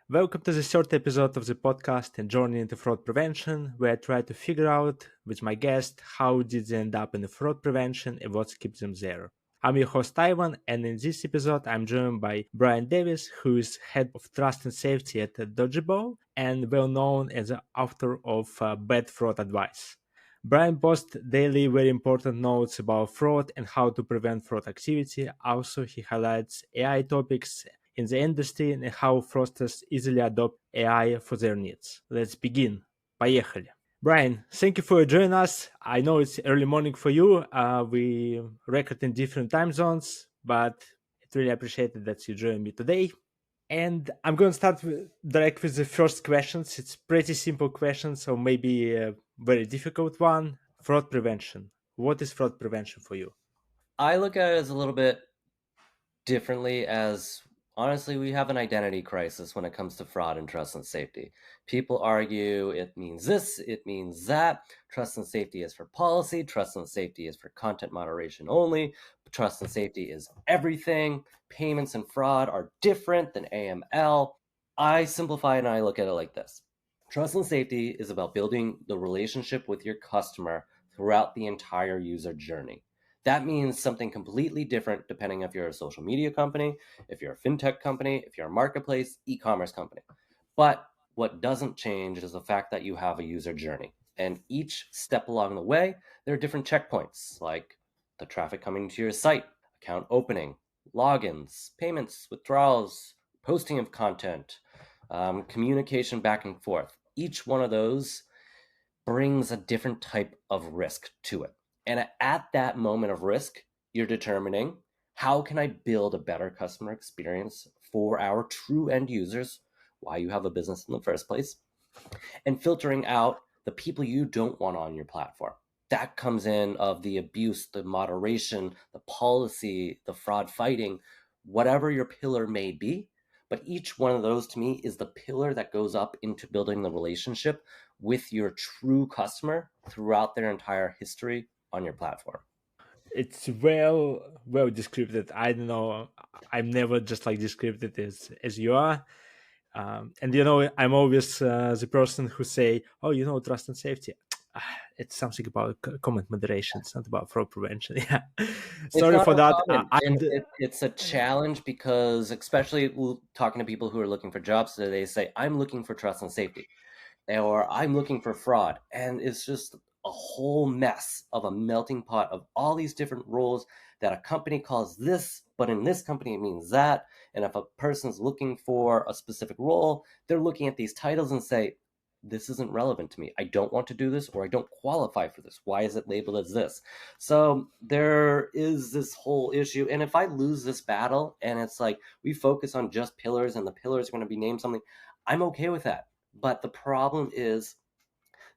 Welcome to the third episode of the podcast and Journey into Fraud Prevention, where I try to figure out with my guest how did they end up in the fraud prevention and what keeps them there. I'm your host Ivan, and in this episode I'm joined by Brian Davis, who is head of trust and safety at Dodgeball and well known as the author of Bad Fraud Advice. Brian posts daily very important notes about fraud and how to prevent fraud activity. Also, he highlights AI topics in the industry and how fraudsters easily adopt AI for their needs. Let's begin. Поехали. Brian, thank you for joining us. I know it's early morning for you. We record in different time zones, but it really appreciated that you joined me today. And I'm going to start direct with the first questions. It's pretty simple questions, so maybe a very difficult one. Fraud prevention. What is fraud prevention for you? I look at it as a little bit differently as honestly, we have an identity crisis when it comes to fraud and trust and safety. People argue it means this, it means that. Trust and safety is for policy, trust and safety is for content moderation only. Trust and safety is everything. Payments and fraud are different than AML. I simplify it and I look at it like this. Trust and safety is about building the relationship with your customer throughout the entire user journey. That means something completely different depending if you're a social media company, if you're a fintech company, if you're a marketplace, e-commerce company. But what doesn't change is the fact that you have a user journey. And each step along the way, there are different checkpoints like the traffic coming to your site, account opening, logins, payments, withdrawals, posting of content, communication back and forth. Each one of those brings a different type of risk to it. And at that moment of risk, you're determining how can I build a better customer experience for our true end users, why you have a business in the first place, and filtering out the people you don't want on your platform. That comes in of the abuse, the moderation, the policy, the fraud fighting, whatever your pillar may be. But each one of those to me is the pillar that goes up into building the relationship with your true customer throughout their entire history on your platform. It's well described. I don't know. I'm never just like described it as you are. And I'm always the person who say, "Oh, trust and safety." It's something about comment moderation. It's not about fraud prevention. Yeah, It's sorry not for that. uncommon, and it's a challenge because, especially talking to people who are looking for jobs, so they say, "I'm looking for trust and safety," or "I'm looking for fraud," and it's just a whole mess of a melting pot of all these different roles that a company calls this, but in this company it means that. And if a person's looking for a specific role, they're looking at these titles and say, this isn't relevant to me. I don't want to do this, or I don't qualify for this. Why is it labeled as this? So there is this whole issue. And if I lose this battle and it's like we focus on just pillars and the pillars are going to be named something, I'm okay with that. But the problem is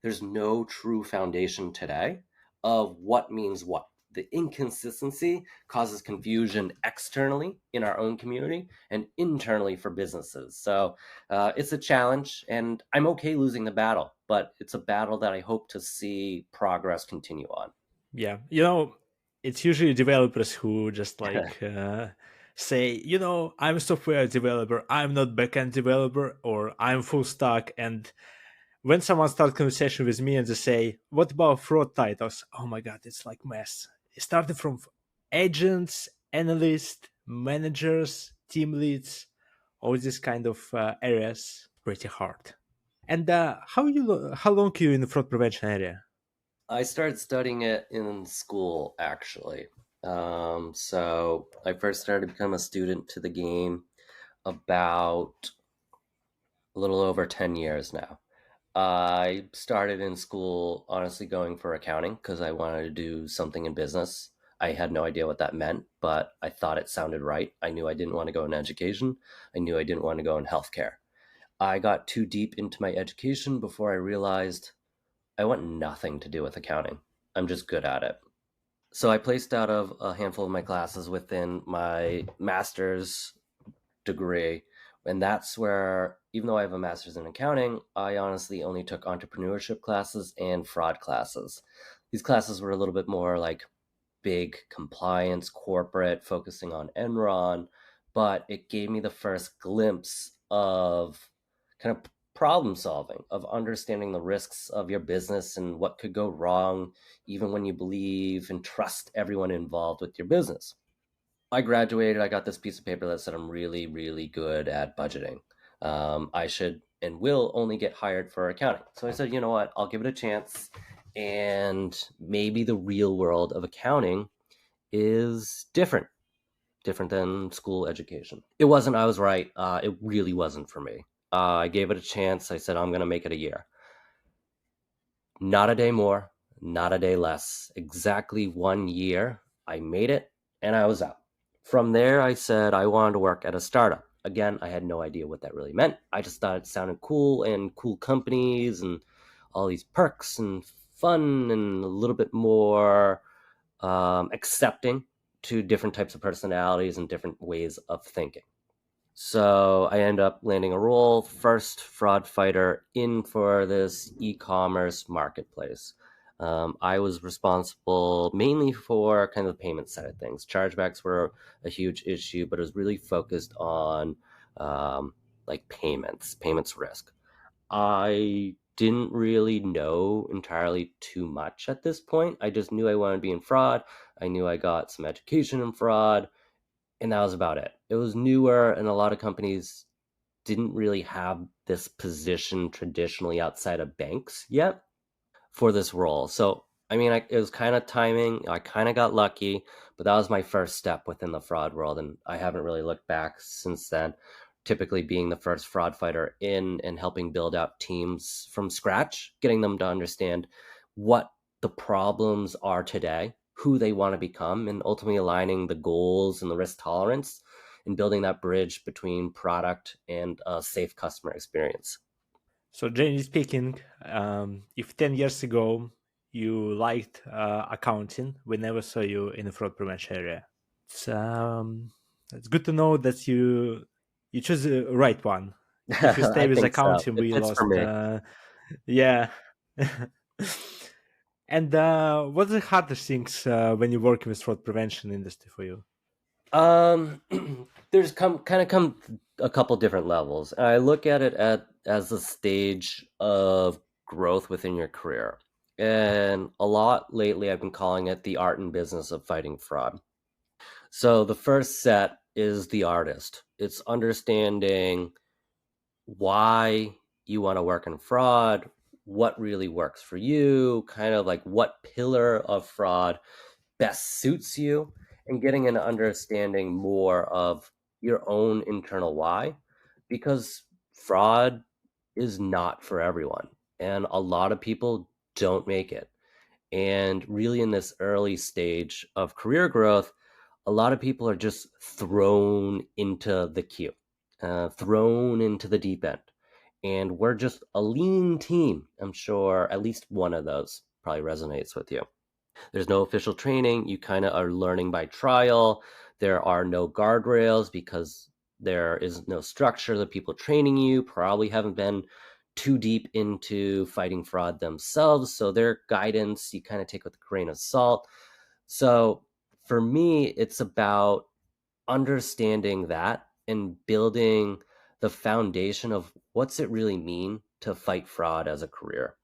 there's no true foundation today of what means what. The inconsistency causes confusion externally in our own community and internally for businesses. So it's a challenge, and I'm okay losing the battle, but it's a battle that I hope to see progress continue on. Yeah, it's usually developers who just like say, I'm a software developer, I'm not backend developer, or I'm full stack. And when someone starts conversation with me and they say, "What about fraud titles?" Oh my god, it's like mess. It started from agents, analysts, managers, team leads, all these kind of areas. Pretty hard. And how long are you in the fraud prevention area? I started studying it in school, actually. So I first started to become a student to the game about a little over 10 years now. I started in school honestly going for accounting because I wanted to do something in business. I had no idea what that meant, but I thought it sounded right. I knew I didn't want to go in education. I knew I didn't want to go in healthcare. I got too deep into my education before I realized I want nothing to do with accounting. I'm just good at it. So I placed out of a handful of my classes within my master's degree. And that's where, even though I have a master's in accounting, I honestly only took entrepreneurship classes and fraud classes. These classes were a little bit more like big compliance, corporate, focusing on Enron, but it gave me the first glimpse of kind of problem solving, of understanding the risks of your business and what could go wrong, even when you believe and trust everyone involved with your business. I graduated, I got this piece of paper that said I'm really, really good at budgeting. I should and will only get hired for accounting. So I said, you know what, I'll give it a chance. And maybe the real world of accounting is different than school education. It wasn't, I was right. It really wasn't for me. I gave it a chance. I said, I'm going to make it a year. Not a day more, not a day less. Exactly 1 year. I made it and I was out. From there, I said I wanted to work at a startup. Again, I had no idea what that really meant. I just thought it sounded cool and cool companies and all these perks and fun and a little bit more accepting to different types of personalities and different ways of thinking. So I end up landing a role, first fraud fighter in for this e-commerce marketplace. I was responsible mainly for kind of the payment side of things. Chargebacks were a huge issue, but it was really focused on um, like payments risk. I didn't really know entirely too much at this point. I just knew I wanted to be in fraud. I knew I got some education in fraud, and that was about it. It was newer, and a lot of companies didn't really have this position traditionally outside of banks yet for this role. So, I mean, it was kind of timing. I kind of got lucky, but that was my first step within the fraud world, and I haven't really looked back since then. Typically, being the first fraud fighter in and helping build out teams from scratch, getting them to understand what the problems are today, who they want to become, and ultimately aligning the goals and the risk tolerance and building that bridge between product and a safe customer experience. So, generally speaking, if 10 years ago you liked accounting, we never saw you in the fraud prevention area. It's good to know that you chose the right one. If you stay I with think so. accounting, It we fits for lost. me. Yeah. And what's the hardest things when you're working with fraud prevention industry for you? Um, there's come a couple different levels. I look at it as a stage of growth within your career. And a lot lately, I've been calling it the art and business of fighting fraud. So the first set is the artist. It's understanding why you want to work in fraud, what really works for you, kind of like what pillar of fraud best suits you, and getting an understanding more of your own internal why, because fraud is not for everyone and a lot of people don't make it. And really, in this early stage of career growth, a lot of people are just thrown into the queue, thrown into the deep end, and we're just a lean team. I'm sure at least one of those probably resonates with you. There's no official training. You kind of are learning by trial. There are no guardrails because there is no structure. The people training you probably haven't been too deep into fighting fraud themselves. So their guidance you kind of take with a grain of salt. So for me, it's about understanding that and building the foundation of what's it really mean to fight fraud as a career,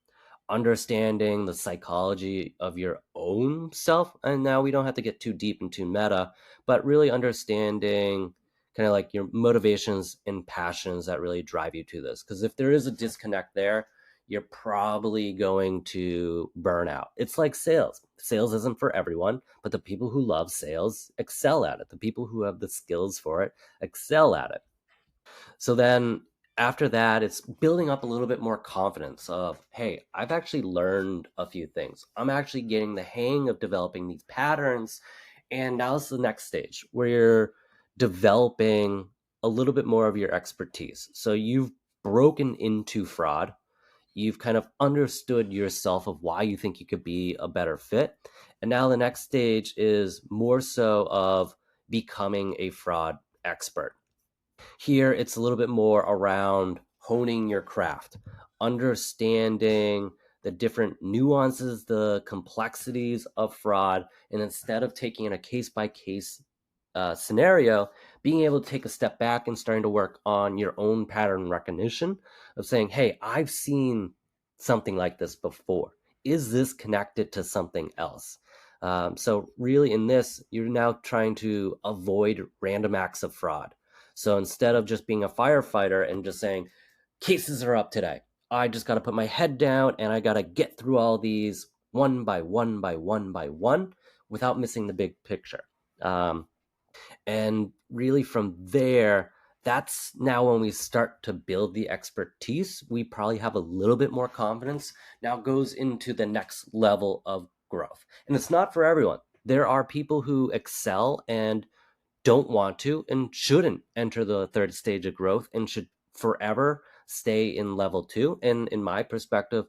understanding the psychology of your own self. And now we don't have to get too deep into meta, but really understanding kind of like your motivations and passions that really drive you to this. Because if there is a disconnect there, you're probably going to burn out. It's like sales. Sales isn't for everyone, but the people who love sales excel at it. The people who have the skills for it excel at it. So then after that, it's building up a little bit more confidence of, hey, I've actually learned a few things. I'm actually getting the hang of developing these patterns. And now it's the next stage where you're developing a little bit more of your expertise. So you've broken into fraud. You've kind of understood yourself of why you think you could be a better fit. And now the next stage is more so of becoming a fraud expert. Here, it's a little bit more around honing your craft, understanding the different nuances, the complexities of fraud, and instead of taking in a case by case scenario, being able to take a step back and starting to work on your own pattern recognition of saying, hey, I've seen something like this before. Is this connected to something else? So really in this, you're now trying to avoid random acts of fraud. So instead of just being a firefighter and just saying, cases are up today, I just got to put my head down and I got to get through all these one by one by one by one without missing the big picture. And really from there, that's now when we start to build the expertise, we probably have a little bit more confidence. Now goes into the next level of growth. And it's not for everyone. There are people who excel and don't want to and shouldn't enter the third stage of growth and should forever stay in level two. And in my perspective,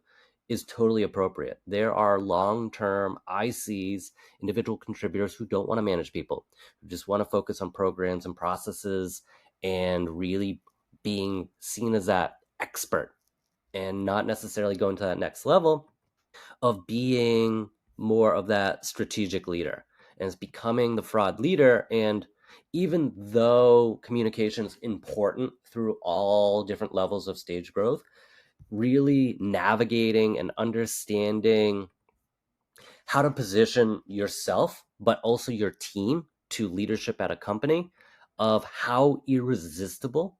is totally appropriate. There are long term ICs, individual contributors who don't want to manage people, who just want to focus on programs and processes and really being seen as that expert and not necessarily going to that next level of being more of that strategic leader and it's becoming the fraud leader. And even though communication is important through all different levels of stage growth, really navigating and understanding how to position yourself, but also your team to leadership at a company of how irresistible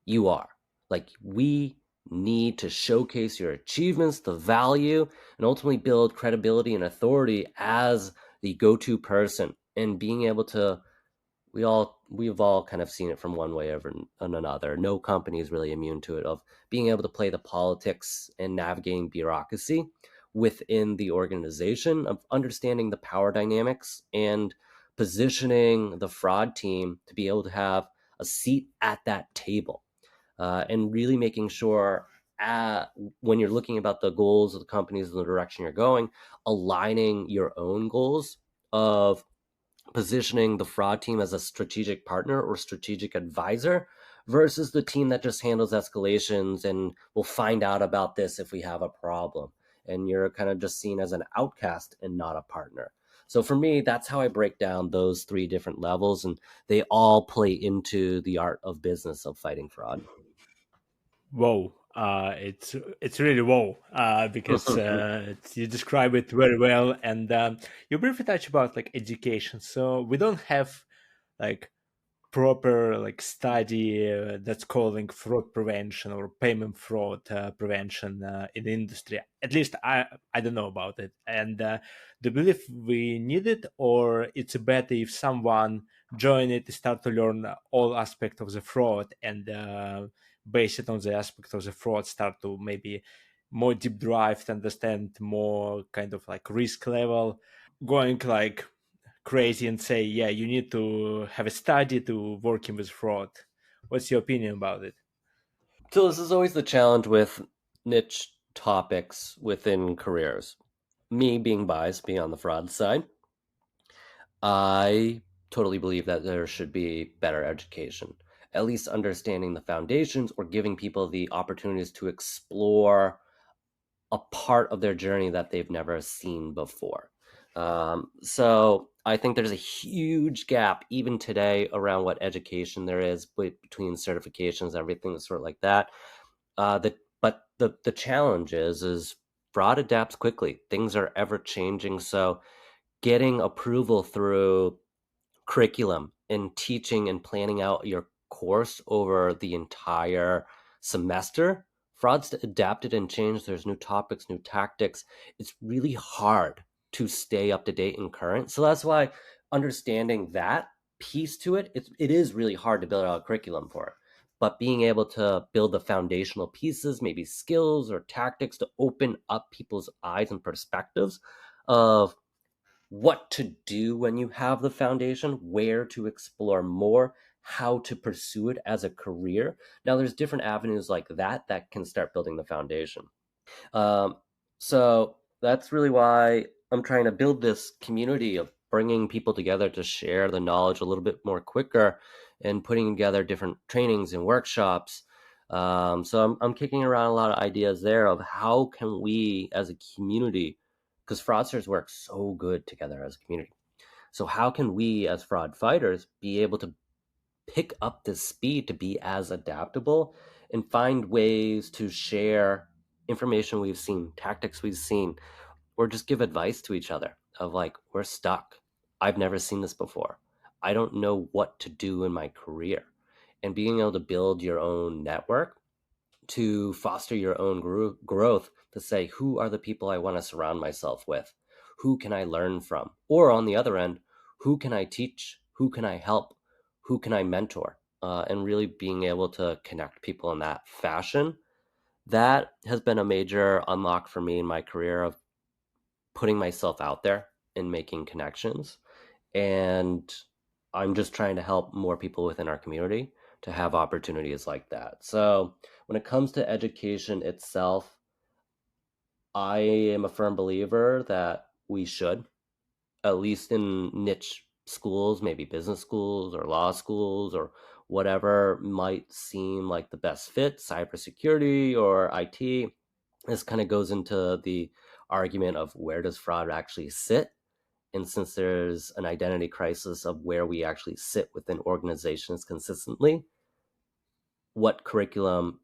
you are. Like, we need to showcase your achievements, the value, and ultimately build credibility and authority as the go-to person. And being able to, we've all kind of seen it from one way or another. No company is really immune to it, of being able to play the politics and navigating bureaucracy within the organization, of understanding the power dynamics and positioning the fraud team to be able to have a seat at that table, and really making sure, when you're looking about the goals of the companies and the direction you're going, aligning your own goals of positioning the fraud team as a strategic partner or strategic advisor versus the team that just handles escalations and will find out about this if we have a problem. And you're kind of just seen as an outcast and not a partner. So for me, that's how I break down those three different levels, and they all play into the art of business of fighting fraud. Whoa, it's really whoa, because you describe it very well, and you briefly touch about like education. So we don't have like proper like study that's calling fraud prevention or payment fraud prevention in the industry. At least I don't know about it. And do you believe we need it, or it's better if someone join it, start to learn all aspect of the fraud, and base it on the aspect of the fraud, start to maybe more deep dive to understand more kind of like risk level, going like crazy and say, yeah, you need to have a study to working with fraud. What's your opinion about it? So this is always the challenge with niche topics within careers. Me being biased, being on the fraud side, I totally believe that there should be better education, at least understanding the foundations or giving people the opportunities to explore a part of their journey that they've never seen before. So I think there's a huge gap even today around what education there is between certifications, everything sort of like that. But the challenge is fraud adapts quickly. Things are ever changing. So getting approval through curriculum and teaching and planning out your course over the entire semester, fraud's adapted and changed. There's new topics, new tactics. It's really hard to stay up to date and current. So that's why understanding that piece to it, it is really hard to build out a curriculum for it. But being able to build the foundational pieces, maybe skills or tactics to open up people's eyes and perspectives of what to do when you have the foundation, where to explore more, how to pursue it as a career. Now, there's different avenues like that can start building the foundation. Um, so that's really why I'm trying to build this community of bringing people together to share the knowledge a little bit more quicker and putting together different trainings and workshops. So I'm kicking around a lot of ideas there of how can we as a community, because fraudsters work so good together as a community. So how can we as fraud fighters be able to pick up the speed to be as adaptable and find ways to share information we've seen, tactics we've seen, or just give advice to each other of like, we're stuck. I've never seen this before. I don't know what to do in my career. And being able to build your own network to foster your own growth, to say, who are the people I want to surround myself with? Who can I learn from? Or on the other end, who can I teach? Who can I help? Who can I mentor? And really being able to connect people in that fashion. That has been a major unlock for me in my career of putting myself out there and making connections. And I'm just trying to help more people within our community to have opportunities like that. So when it comes to education itself, I am a firm believer that we should, at least in niche schools, maybe business schools or law schools or whatever might seem like the best fit, cybersecurity or IT. This kind of goes into the argument of where does fraud actually sit? And since there's an identity crisis of where we actually sit within organizations consistently, what curriculum,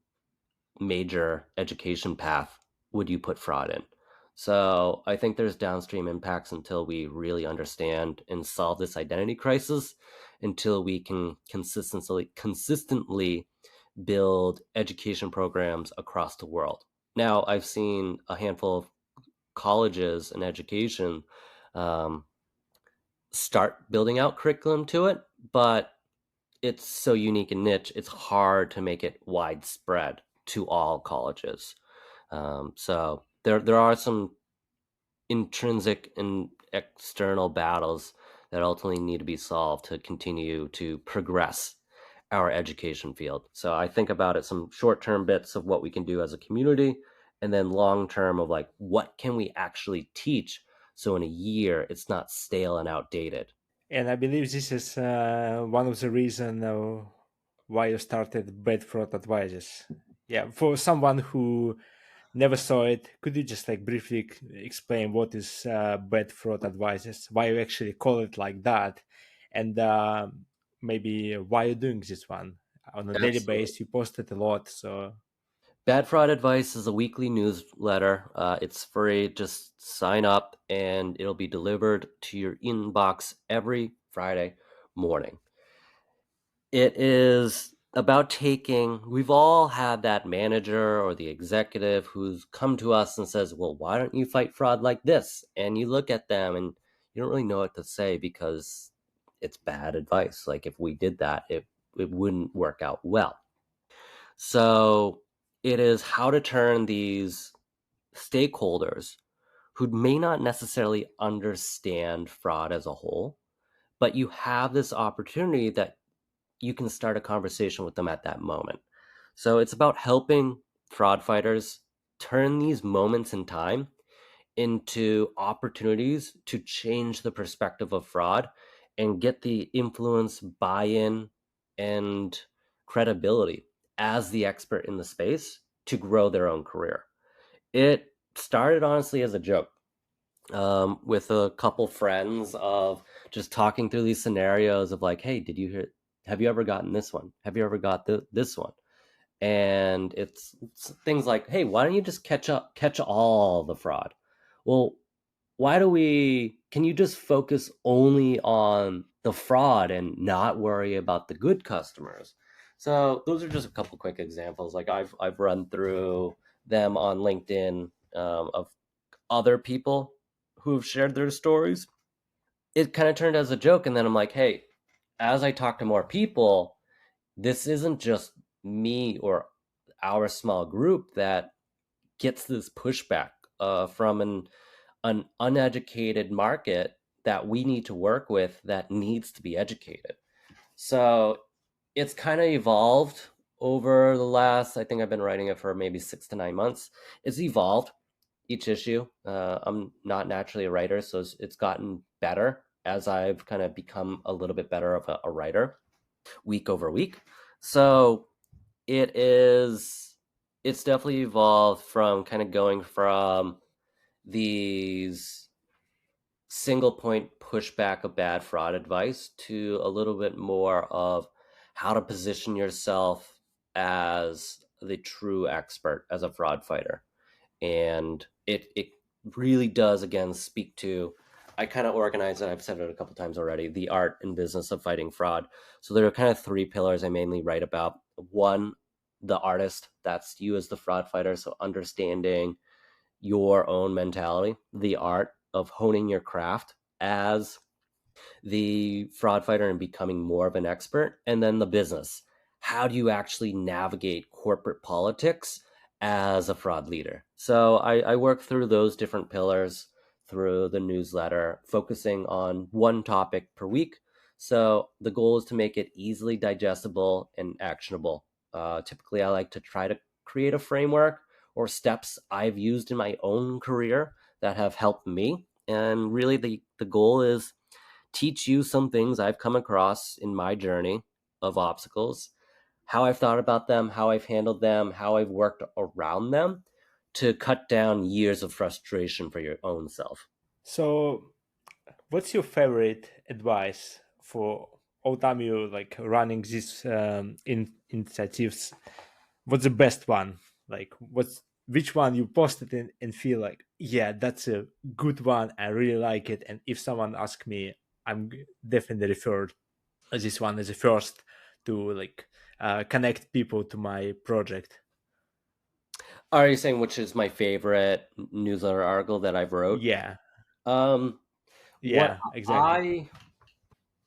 major education path would you put fraud in? So I think there's downstream impacts until we really understand and solve this identity crisis, until we can consistently build education programs across the world. Now, I've seen a handful of colleges and education um, start building out curriculum to it, but it's so unique and niche, it's hard to make it widespread to all colleges. So there are some intrinsic and external battles that ultimately need to be solved to continue to progress our education field. So I think about it some short-term bits of what we can do as a community, and then long-term of like, what can we actually teach so in a year it's not stale and outdated. And I believe this is one of the reasons why you started Bad Fraud Advisors. Yeah, for someone who never saw it, could you just like briefly explain what is Bad Fraud Advisors, why you actually call it like that, and maybe why you're doing this one on a daily Absolutely. basis? You post it a lot, so Bad Fraud Advice is a weekly newsletter. It's free. Just sign up and it'll be delivered to your inbox every Friday morning. It is about we've all had that manager or the executive who's come to us and says, well, why don't you fight fraud like this? And you look at them and you don't really know what to say because it's bad advice. Like if we did that, it wouldn't work out well. So it is how to turn these stakeholders who may not necessarily understand fraud as a whole, but you have this opportunity that you can start a conversation with them at that moment. So it's about helping fraud fighters turn these moments in time into opportunities to change the perspective of fraud and get the influence, buy-in, and credibility as the expert in the space to grow their own career. It started honestly as a joke, with a couple friends of just talking through these scenarios of like, hey, did you hear? Have you ever gotten this one? Have you ever got this one? And it's things like, hey, why don't you just catch all the fraud? Well, why do we? Can you just focus only on the fraud and not worry about the good customers? So those are just a couple quick examples. Like I've run through them on LinkedIn, of other people who've shared their stories. It kind of turned as a joke, and then I'm like, hey, as I talk to more people, this isn't just me or our small group that gets this pushback from an uneducated market that we need to work with that needs to be educated. So it's kind of evolved over the last, I think I've been writing it for maybe 6 to 9 months. It's evolved each issue. I'm not naturally a writer, so it's gotten better as I've kind of become a little bit better of a writer week over week. So it is, it's definitely evolved from kind of going from these single point pushback of bad fraud advice to a little bit more of how to position yourself as the true expert as a fraud fighter. And it really does again speak to, I kind of organize it, I've said it a couple times already, the art and business of fighting fraud. So there are kind of three pillars I mainly write about. One, the artist, that's you as the fraud fighter, so understanding your own mentality, the art of honing your craft as the fraud fighter and becoming more of an expert, and then the business. How do you actually navigate corporate politics as a fraud leader? So I work through those different pillars through the newsletter, focusing on one topic per week. So the goal is to make it easily digestible and actionable. Typically, I like to try to create a framework or steps I've used in my own career that have helped me. And really, the goal is teach you some things I've come across in my journey of obstacles, how I've thought about them, how I've handled them, how I've worked around them to cut down years of frustration for your own self. So, what's your favorite advice for all time you like running these initiatives? What's the best one? Like, what's which one you posted in and feel like, yeah, that's a good one. I really like it. And if someone asks me, I'm definitely referred this one as a first to like connect people to my project. Are you saying which is my favorite newsletter article that I've wrote? Yeah, Um, what yeah, exactly. I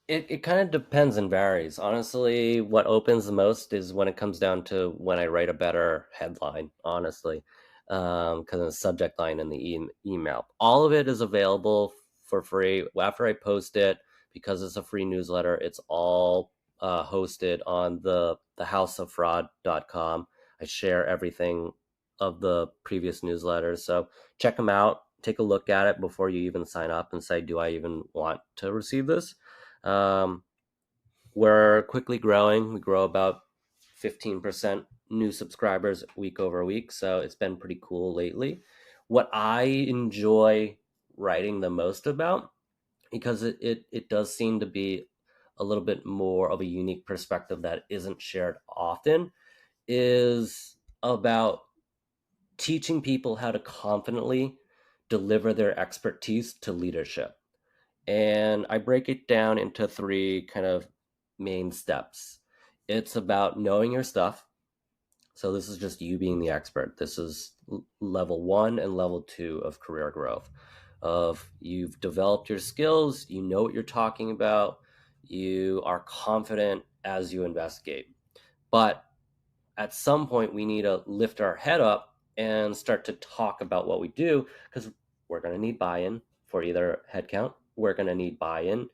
it kind of depends and varies. Honestly, what opens the most is when it comes down to when I write a better headline, honestly, because of the subject line in the email. All of it is available for free. After I post it, because it's a free newsletter, it's all hosted on the houseoffraud.com. I share everything of the previous newsletters. So check them out. Take a look at it before you even sign up and say, do I even want to receive this? Um, we're quickly growing. We grow about 15% new subscribers week over week. So it's been pretty cool lately. What I enjoy writing the most about, because it does seem to be a little bit more of a unique perspective that isn't shared often, is about teaching people how to confidently deliver their expertise to leadership. And I break it down into three kind of main steps. It's about knowing your stuff. So this is just you being the expert. This is level 1 and level 2 of career growth. Of you've developed your skills, you know what you're talking about, you are confident as you investigate. But at some point we need to lift our head up and start to talk about what we do, because we're going to need buy-in for either headcount, we're going to need buy-in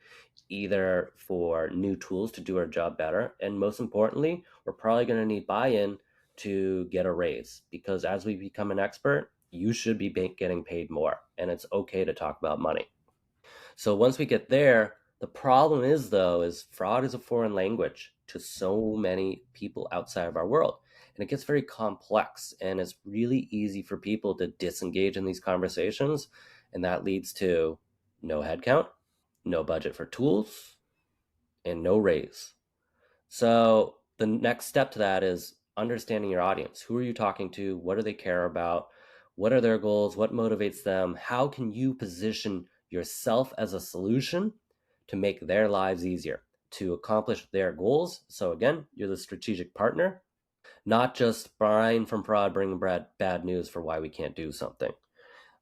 either for new tools to do our job better, and most importantly, we're probably going to need buy-in to get a raise, because as we become an expert, you should be getting paid more, and it's okay to talk about money. So once we get there, the problem is though, is fraud is a foreign language to so many people outside of our world. And it gets very complex, and it's really easy for people to disengage in these conversations. And that leads to no headcount, no budget for tools, and no raise. So the next step to that is understanding your audience. Who are you talking to? What do they care about? What are their goals? What motivates them? How can you position yourself as a solution to make their lives easier, to accomplish their goals? So again, you're the strategic partner, not just Brian from Fraud bringing bad news for why we can't do something.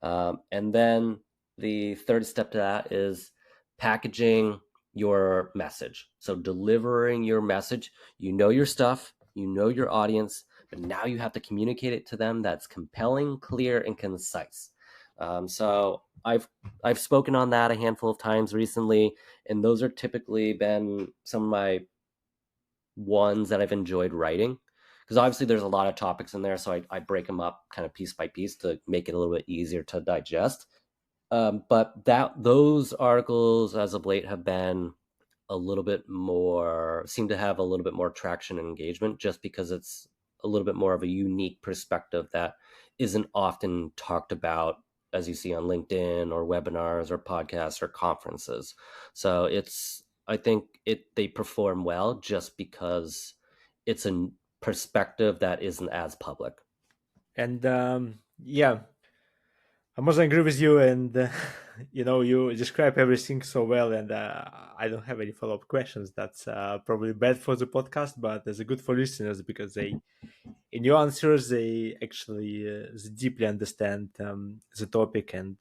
And then the third step to that is packaging your message. So delivering your message, you know your stuff, you know your audience, but now you have to communicate it to them that's compelling, clear, and concise. So I've spoken on that a handful of times recently, and those are typically been some of my ones that I've enjoyed writing. Because obviously there's a lot of topics in there, so I break them up kind of piece by piece to make it a little bit easier to digest. But that those articles as of late have been a little bit more, seem to have a little bit more traction and engagement, just because it's a little bit more of a unique perspective that isn't often talked about, as you see on LinkedIn or webinars or podcasts or conferences. So I think they perform well just because it's a perspective that isn't as public. And yeah, I must agree with you. And you describe everything so well, and I don't have any follow up questions. That's probably bad for the podcast, but it's good for listeners because in your answers, they actually they deeply understand the topic, and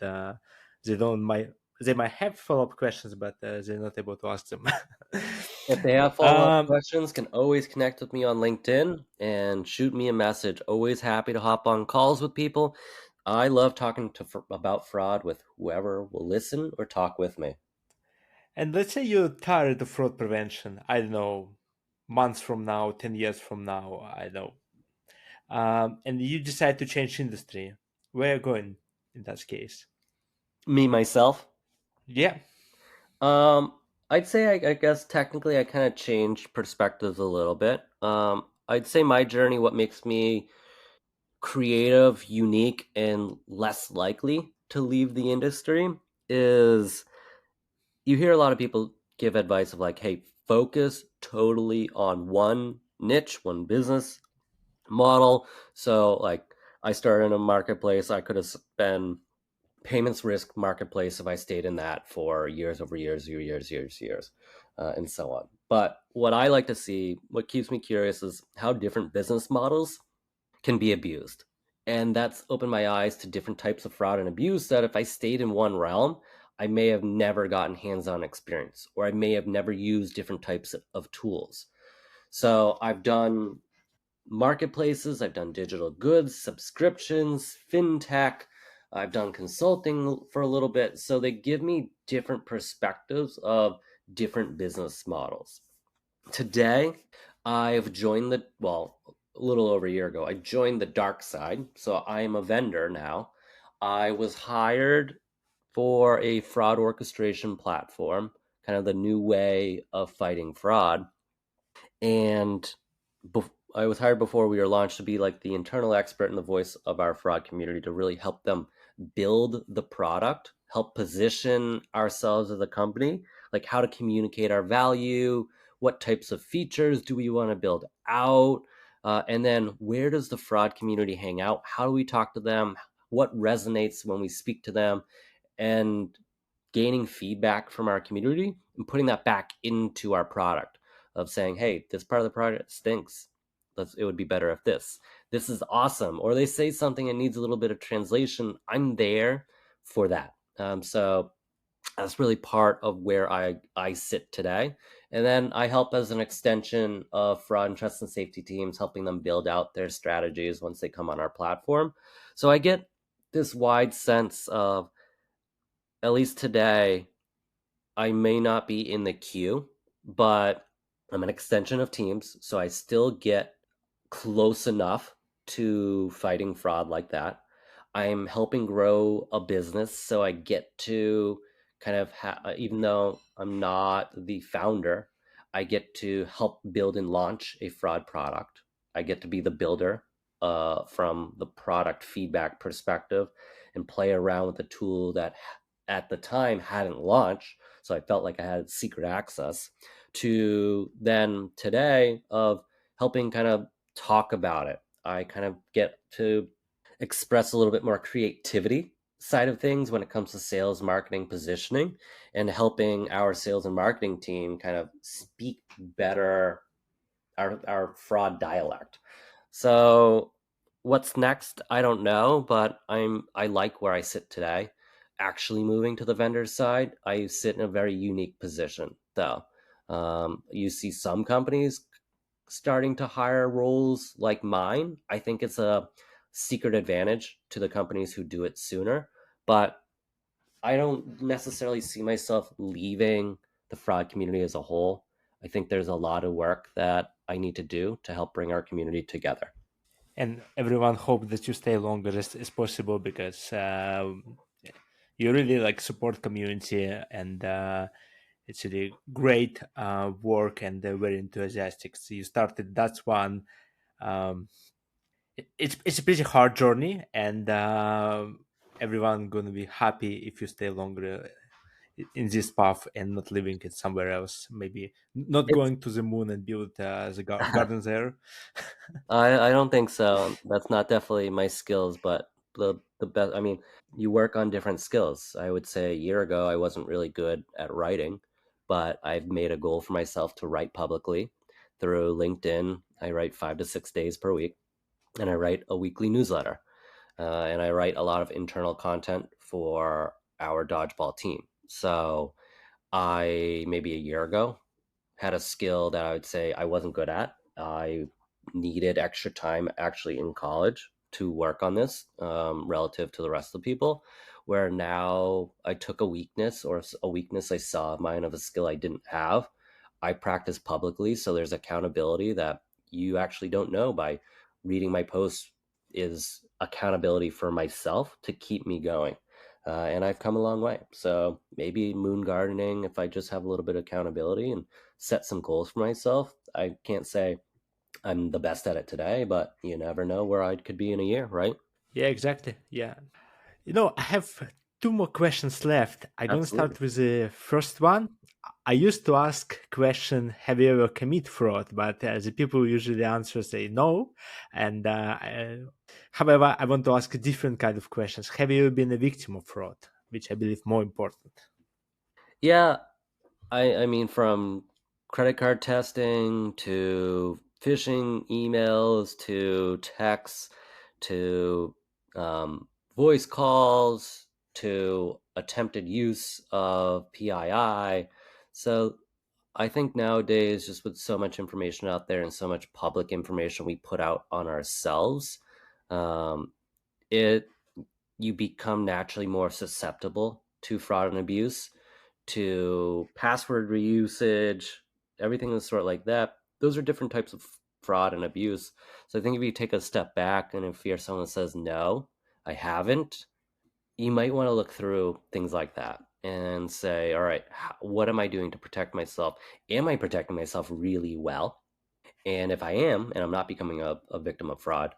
they don't might they might have follow up questions, but they're not able to ask them. If they have follow-up um, questions, can always connect with me on LinkedIn and shoot me a message. Always happy to hop on calls with people. I love talking about fraud with whoever will listen or talk with me. and let's say you're tired of fraud prevention. I don't know, months from now, 10 years from now. I don't know. And you decide to change industry. Where are you going in that case? Me myself, Yeah. I'd say I guess technically I kind of changed perspectives a little bit. I'd say my journey, what makes me creative, unique, and less likely to leave the industry is you hear a lot of people give advice of like, hey, focus totally on one niche, one business model. So, like, I started in a marketplace, I could have been payments risk marketplace if I stayed in that for years over years, and so on. But what I like to see, what keeps me curious is how different business models can be abused. And that's opened my eyes to different types of fraud and abuse that if I stayed in one realm, I may have never gotten hands on experience, or I may have never used different types of tools. So I've done marketplaces, I've done digital goods, subscriptions, fintech, I've done consulting for a little bit. So they give me different perspectives of different business models. Today, I've joined a little over a year ago, I joined the dark side. So I am a vendor now. I was hired for a fraud orchestration platform, kind of the new way of fighting fraud. And I was hired before we were launched to be like the internal expert and the voice of our fraud community to really help them build the product, help position ourselves as a company, like how to communicate our value, what types of features do we want to build out, and then where does the fraud community hang out? How do we talk to them? What resonates when we speak to them? And gaining feedback from our community and putting that back into our product of saying, hey, this part of the product stinks. It would be better if this is awesome. Or they say something and needs a little bit of translation. I'm there for that. So that's really part of where I sit today. And then I help as an extension of fraud and trust and safety teams, helping them build out their strategies once they come on our platform. So I get this wide sense of, at least today, I may not be in the queue, but I'm an extension of Teams, so I still get close enough to fighting fraud like that. I'm helping grow a business, so I get to kind of even though I'm not the founder, I get to help build and launch a fraud product. I get to be the builder from the product feedback perspective and play around with a tool that at the time hadn't launched, so I felt like I had secret access to then today of helping kind of talk about it. I kind of get to express a little bit more creativity side of things when it comes to sales, marketing, positioning, and helping our sales and marketing team kind of speak better our fraud dialect. So what's next? I don't know, but I like where I sit today. Actually moving to the vendor side, I sit in a very unique position though. You see some companies starting to hire roles like mine. I think it's a secret advantage to the companies who do it sooner, but I don't necessarily see myself leaving the fraud community as a whole. I think there's a lot of work that I need to do to help bring our community together. And everyone hope that you stay longer as possible because you really like support community, and it's really great work, and they're very enthusiastic. So you started that's one. Um, it's a pretty hard journey, and everyone gonna be happy if you stay longer in this path and not living it somewhere else. Maybe not It's going to the moon and build the garden there. I don't think so. That's not definitely my skills, but the best. I mean, you work on different skills. I would say a year ago I wasn't really good at writing, but I've made a goal for myself to write publicly through LinkedIn. I write 5 to 6 days per week, and I write a weekly newsletter. And I write a lot of internal content for our dodgeball team. So I maybe a year ago had a skill that I would say I wasn't good at. I needed extra time actually in college to work on this relative to the rest of the people. Where now I took a weakness or a weakness I saw of mine of a skill I didn't have. I practice publicly, so there's accountability that you actually don't know by reading my posts is accountability for myself to keep me going. And I've come a long way. So maybe moon gardening, if I just have a little bit of accountability and set some goals for myself. I can't say I'm the best at it today, but you never know where I could be in a year, right? Yeah, exactly. Yeah. I have two more questions left. I'm gonna Absolutely. start with the first one. I used to ask question, have you ever commit fraud? But the people usually answer say no. And however, I want to ask a different kind of questions. Have you been a victim of fraud? Which I believe more important. Yeah, I mean from credit card testing to phishing emails to texts to voice calls to attempted use of PII. So I think nowadays, just with so much information out there and so much public information we put out on ourselves, um, it you become naturally more susceptible to fraud and abuse, to password reusage, everything is sort of like that. Those are different types of fraud and abuse. So I think if you take a step back and if you're someone says no, I haven't, you might want to look through things like that and say, all right, what am I doing to protect myself? Am I protecting myself really well? And if I am, and I'm not becoming a victim of fraud,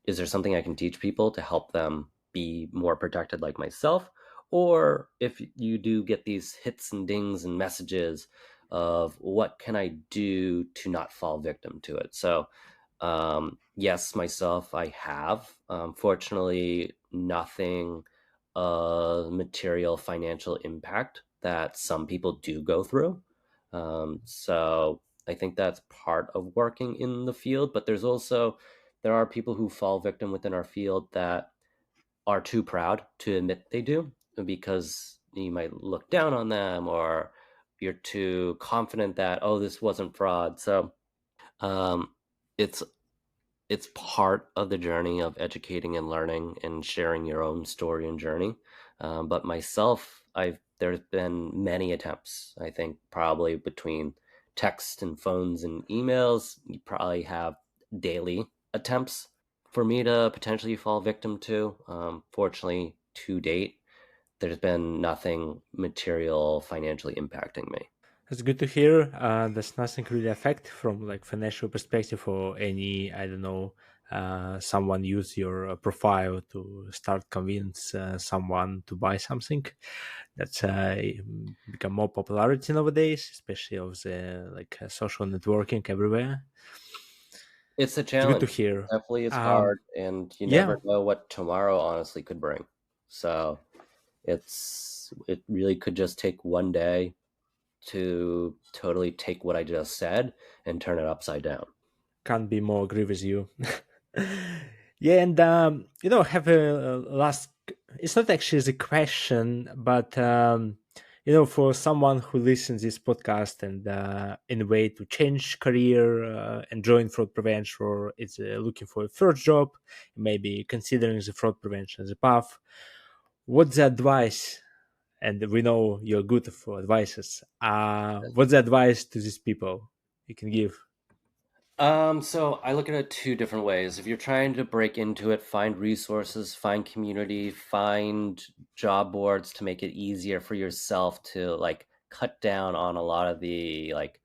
is there something I can teach people to help them be more protected like myself? Or if you do get these hits and dings and messages of what can I do to not fall victim to it? So, yes, myself, I have. Fortunately, nothing material financial impact that some people do go through. So I think that's part of working in the field, but there are people who fall victim within our field that are too proud to admit they do because you might look down on them or you're too confident that, oh, this wasn't fraud. So um, it's it's part of the journey of educating and learning and sharing your own story and journey. But myself, I've there's been many attempts. I think probably between text and phones and emails, you probably have daily attempts for me to potentially fall victim to. Fortunately, to date, there's been nothing material financially impacting me. It's good to hear. There's nothing really affect from like financial perspective or any, I don't know, someone use your profile to start convince someone to buy something. That's become more popularity nowadays, especially of the like social networking everywhere. It's a It's good to challenge. hear. Definitely, it's Um, hard, and you yeah, never know what tomorrow honestly could bring. So it really could just take one day to totally take what I just said and turn it upside down. can't be more agree with you. Yeah, and have a last. It's not actually the question, but for someone who listens this podcast and in a way to change career and join fraud prevention, or is looking for a first job, maybe considering the fraud prevention as a path. What's the advice? And we know you're good for advices. What's the advice to these people you can give? So I look at it two different ways. If you're trying to break into it, find resources, find community, find job boards to make it easier for yourself to like cut down on a lot of the like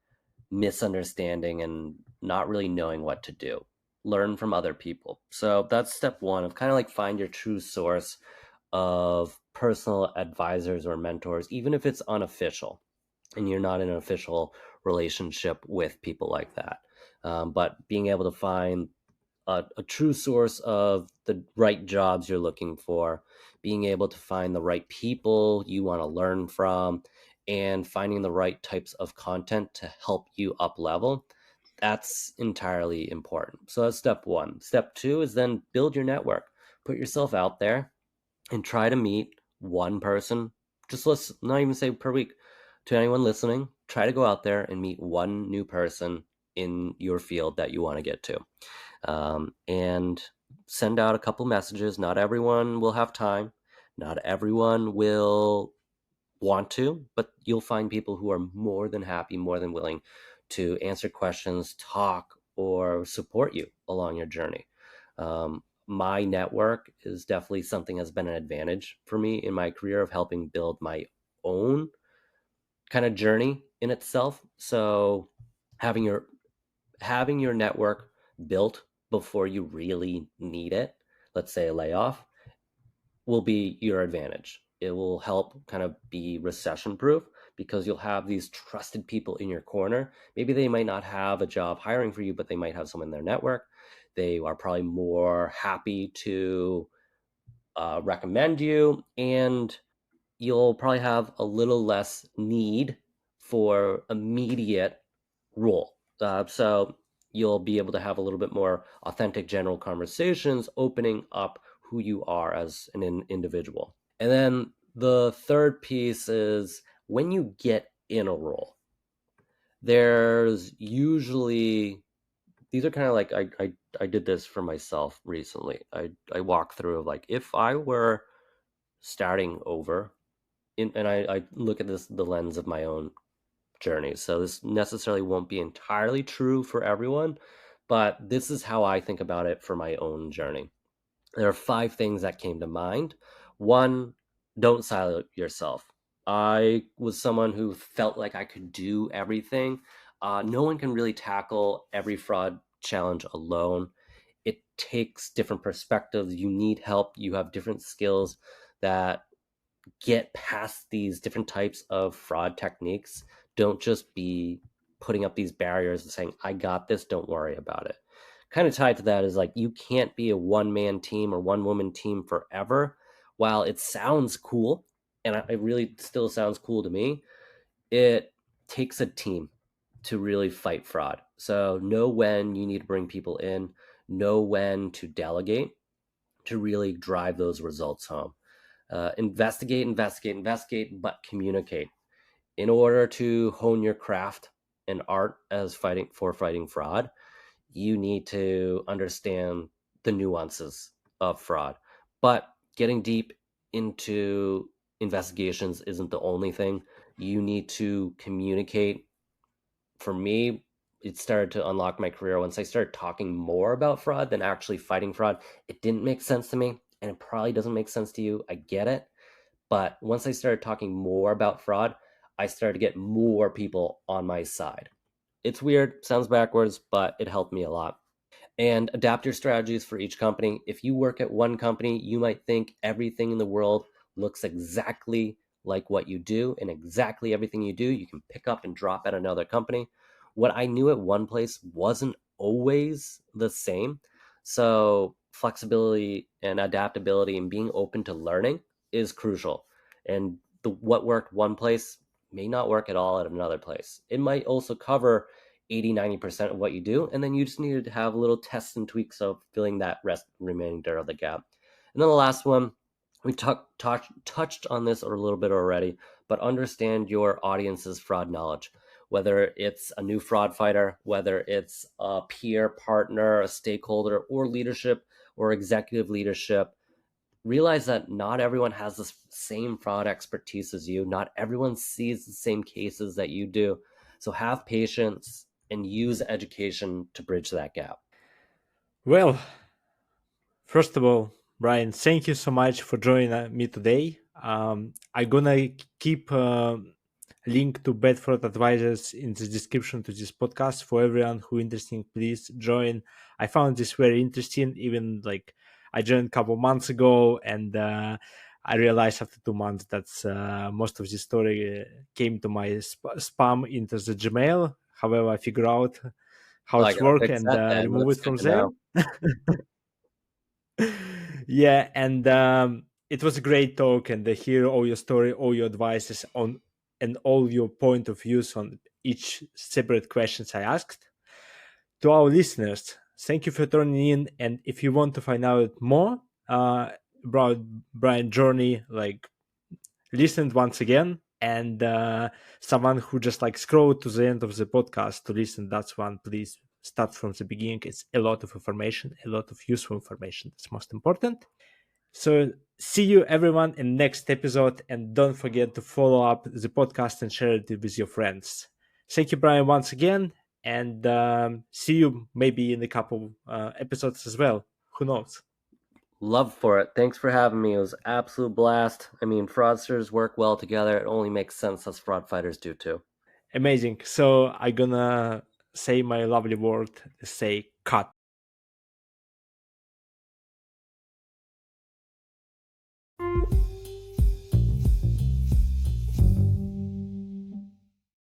misunderstanding and not really knowing what to do. Learn from other people. So that's step one of kind of like find your true source of personal advisors or mentors, even if it's unofficial and you're not in an official relationship with people like that. But being able to find a true source of the right jobs you're looking for, being able to find the right people you want to learn from, and finding the right types of content to help you up level. That's entirely important. So that's step one. Step two is then build your network. Put yourself out there and try to meet one person. Just let's not even say per week. To anyone listening, try to go out there and meet one new person in your field that you want to get to, and send out a couple messages. Not everyone will have time, not everyone will want to, but you'll find people who are more than happy, more than willing to answer questions, talk, or support you along your journey. My network is definitely something that's been an advantage for me in my career of helping build my own kind of journey in itself. So having your having your network built before you really need it, let's say a layoff, will be your advantage. It will help kind of be recession proof because you'll have these trusted people in your corner. Maybe they might not have a job hiring for you, but they might have someone in their network. They are probably more happy to recommend you, and you'll probably have a little less need for immediate role. So you'll be able to have a little bit more authentic general conversations, opening up who you are as an individual. And then the third piece is when you get in a role, there's usually these are kind of like I did this for myself recently. I walked through of like if I were starting over and I look at this the lens of my own journey. So this necessarily won't be entirely true for everyone, but this is how I think about it for my own journey. There are five things that came to mind. One, don't silo yourself. I was someone who felt like I could do everything. No one can really tackle every fraud challenge alone. It takes different perspectives. You need help. You have different skills that get past these different types of fraud techniques. Don't just be putting up these barriers and saying, I got this, don't worry about it. Kind of tied to that is like, you can't be a one man team or one woman team forever. While it sounds cool, and it really still sounds cool to me, it takes a team to really fight fraud. So know when you need to bring people in, know when to delegate to really drive those results home. Investigate, but communicate. In order to hone your craft and art as fighting fraud, you need to understand the nuances of fraud. But getting deep into investigations isn't the only thing. You need to communicate. For me, it started to unlock my career once I started talking more about fraud than actually fighting fraud. It didn't make sense to me, and it probably doesn't make sense to you. I get it. But once I started talking more about fraud, I started to get more people on my side. It's weird, sounds backwards, but it helped me a lot. And adapt your strategies for each company. If you work at one company, you might think everything in the world looks exactly like what you do, and exactly everything you do, you can pick up and drop at another company. What I knew at one place wasn't always the same. So, flexibility and adaptability and being open to learning is crucial. And what worked one place may not work at all at another place. It might also cover 80-90% of what you do, and then you just needed to have little tests and tweaks of filling that rest remaining dirt of the gap. And then the last one, we touched on this a little bit already, but understand your audience's fraud knowledge. Whether it's a new fraud fighter, whether it's a peer, partner, a stakeholder, or leadership or executive leadership, realize that not everyone has the same fraud expertise as you. Not everyone sees the same cases that you do. So have patience and use education to bridge that gap. Well, first of all, Brian, thank you so much for joining me today. I'm gonna keep link to Bedford Advisors in the description to this podcast for everyone who interesting. Please join. I found this very interesting. Even like I joined a couple months ago, and I realized after 2 months that most of the story came to my spam into the Gmail. However, I figure out how I it's gotta work fix and that then. remove That's it good from to there. know. Yeah, and it was a great talk, and to hear all your story, all your advices on, and all your point of views on each separate questions I asked. To our listeners, thank you for tuning in. And if you want to find out more about Brian journey, like listen once again, and someone who just like scroll to the end of the podcast to listen, that's one, please start from the beginning. It's a lot of information, a lot of useful information. That's most important. So see you everyone in next episode, and don't forget to follow up the podcast and share it with your friends. Thank you, Brian, once again, and see you maybe in a couple episodes as well. Who knows? Love for it. Thanks for having me. It was absolute blast. I mean, fraudsters work well together. It only makes sense as fraud fighters do too. Amazing. So I'm gonna say my lovely word, say cut.